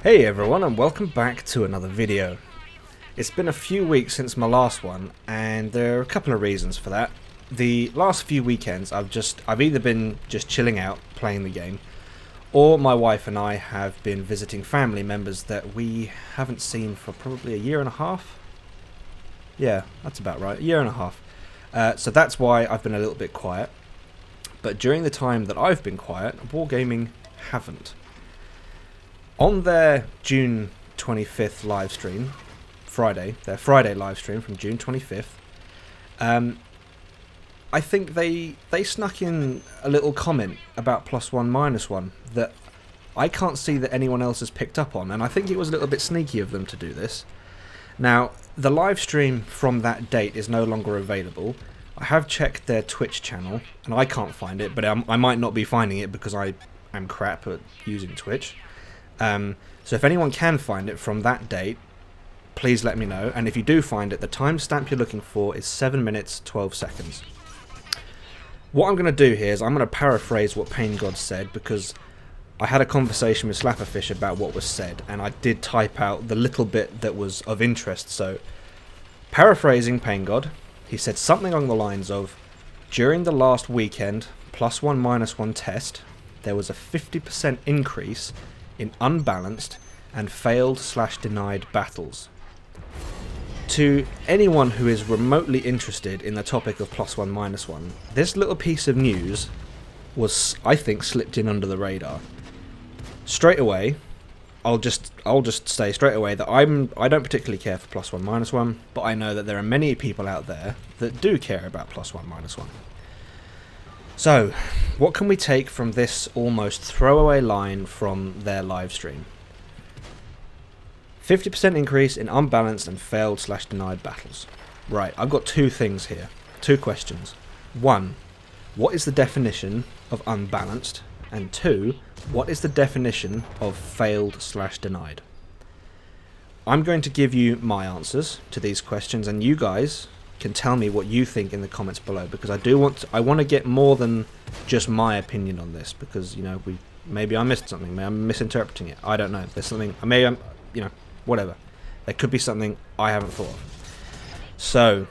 Hey everyone, and welcome back to another video. It's been a few weeks since my last one, and there are a couple of reasons for that. The last few weekends I've either been just chilling out playing the game, or my wife and I have been visiting family members that we haven't seen for probably a year and a half. Yeah, that's about right, a year and a half. So that's why I've been a little bit quiet. But during the time that I've been quiet, Wargaming haven't. On their June 25th live stream, their Friday live stream from June 25th, I think they snuck in a little comment about +1 -1 that I can't see that anyone else has picked up on, and I think it was a little bit sneaky of them to do this. Now, the live stream from that date is no longer available. I have checked their Twitch channel, and I can't find it, but I might not be finding it because I am crap at using Twitch. So if anyone can find it from that date, please let me know. And if you do find it, the timestamp you're looking for is 7 minutes 12 seconds. What I'm going to do here is I'm going to paraphrase what Pain God said, because I had a conversation with Slapperfish about what was said, and I did type out the little bit that was of interest. So, paraphrasing Pain God, he said something along the lines of, during the last weekend +1 -1 test, there was a 50% increase in unbalanced and failed/denied battles. To anyone who is remotely interested in the topic of +1 -1, this little piece of news was, I think, slipped in under the radar. Straight away, I'll just say straight away that I don't particularly care for +1 -1, but I know that there are many people out there that do care about +1 -1. So, what can we take from this almost throwaway line from their live stream? 50% increase in unbalanced and failed/denied battles. Right, I've got two things here. Two questions. One, what is the definition of unbalanced? And two, what is the definition of failed/denied? I'm going to give you my answers to these questions, and you guys can tell me what you think in the comments below, because I want to get more than just my opinion on this, because maybe I missed something, maybe I'm misinterpreting it, I don't know, there's something, whatever, there could be something I haven't thought of. So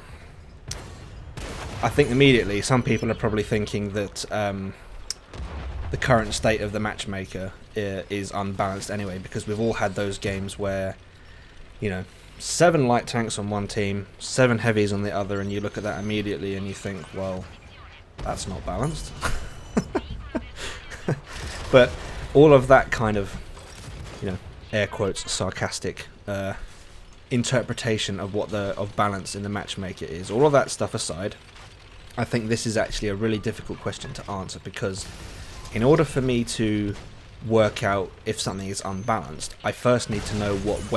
I think immediately some people are probably thinking that the current state of the matchmaker is unbalanced anyway, because we've all had those games where 7 light tanks on one team, 7 heavies on the other, and you look at that immediately and you think, well, that's not balanced. But all of that kind of, air quotes, sarcastic interpretation of what of balance in the matchmaker is, all of that stuff aside, I think this is actually a really difficult question to answer, because in order for me to work out if something is unbalanced, I first need to know what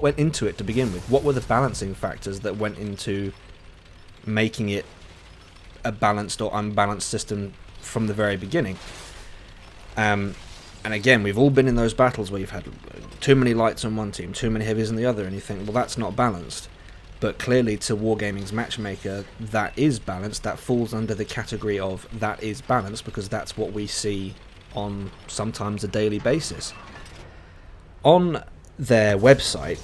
went into it to begin with. What were the balancing factors that went into making it a balanced or unbalanced system from the very beginning? And again, we've all been in those battles where you've had too many lights on one team, too many heavies on the other, and you think, well, that's not balanced. But clearly to Wargaming's matchmaker, that is balanced. That falls under the category of that is balanced, because that's what we see on sometimes a daily basis. On their website,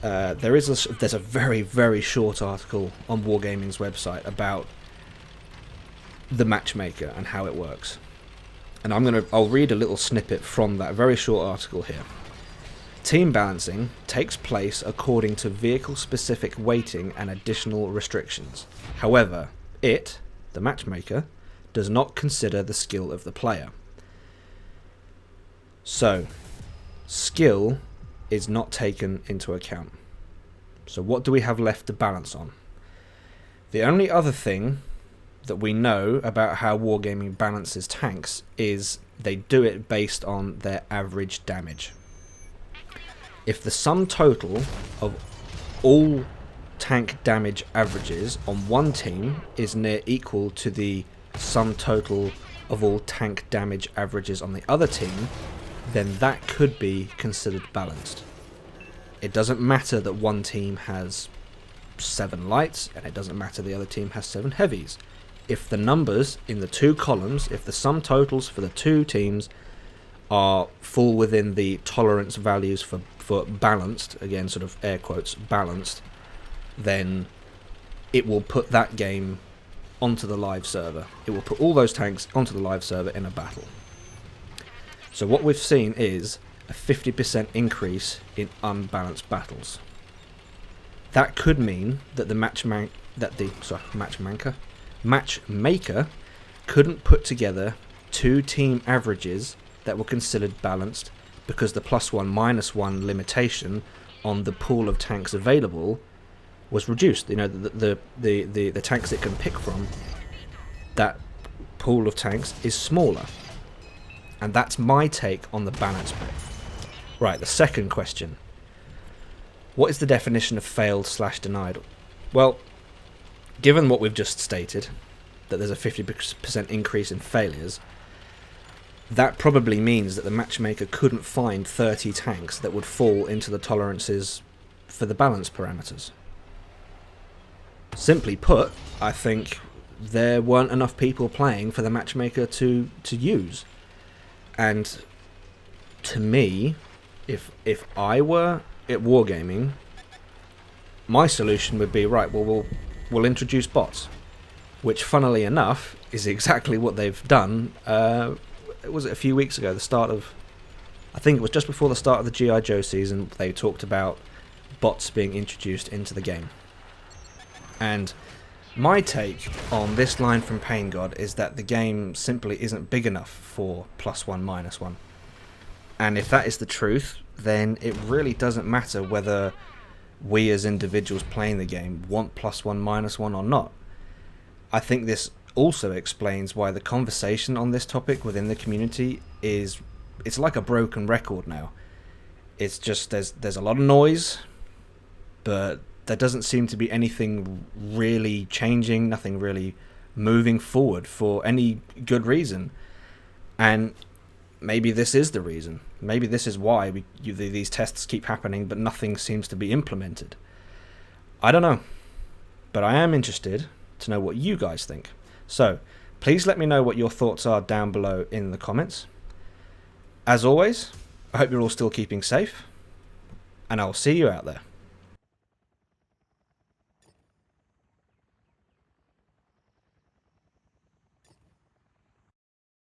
there's a very, very short article on Wargaming's website about the matchmaker and how it works, and I'll read a little snippet from that very short article here. Team balancing takes place according to vehicle-specific weighting and additional restrictions. However, the matchmaker, does not consider the skill of the player. So, skill is not taken into account. So what do we have left to balance on? The only other thing that we know about how Wargaming balances tanks is they do it based on their average damage. If the sum total of all tank damage averages on one team is near equal to the sum total of all tank damage averages on the other team, then that could be considered balanced. It doesn't matter that one team has 7 lights, and it doesn't matter the other team has 7 heavies. If the numbers in the two columns, if the sum totals for the two teams fall within the tolerance values for balanced, again sort of air quotes, balanced, then it will put that game onto the live server. It will put all those tanks onto the live server in a battle. So what we've seen is a 50% increase in unbalanced battles. That could mean that the matchmaker couldn't put together two team averages that were considered balanced because the +1 -1 limitation on the pool of tanks available was reduced. You know, the tanks it can pick from, that pool of tanks is smaller. And that's my take on the balance bit. Right, the second question. What is the definition of failed/denied? Well, given what we've just stated, that there's a 50% increase in failures, that probably means that the matchmaker couldn't find 30 tanks that would fall into the tolerances for the balance parameters. Simply put, I think there weren't enough people playing for the matchmaker to use. And to me, if I were at Wargaming, my solution would be, right, well, we'll introduce bots, which funnily enough is exactly what they've done. Was it a few weeks ago, I think it was just before the start of the G.I. Joe season, they talked about bots being introduced into the game. And my take on this line from Pain God is that the game simply isn't big enough for +1 -1. And if that is the truth, then it really doesn't matter whether we as individuals playing the game want +1 -1 or not. I think this also explains why the conversation on this topic within the community it's like a broken record now. It's just there's a lot of noise, but there doesn't seem to be anything really changing, nothing really moving forward for any good reason. And maybe this is the reason. Maybe this is why these tests keep happening, but nothing seems to be implemented. I don't know. But I am interested to know what you guys think. So, please let me know what your thoughts are down below in the comments. As always, I hope you're all still keeping safe, and I'll see you out there.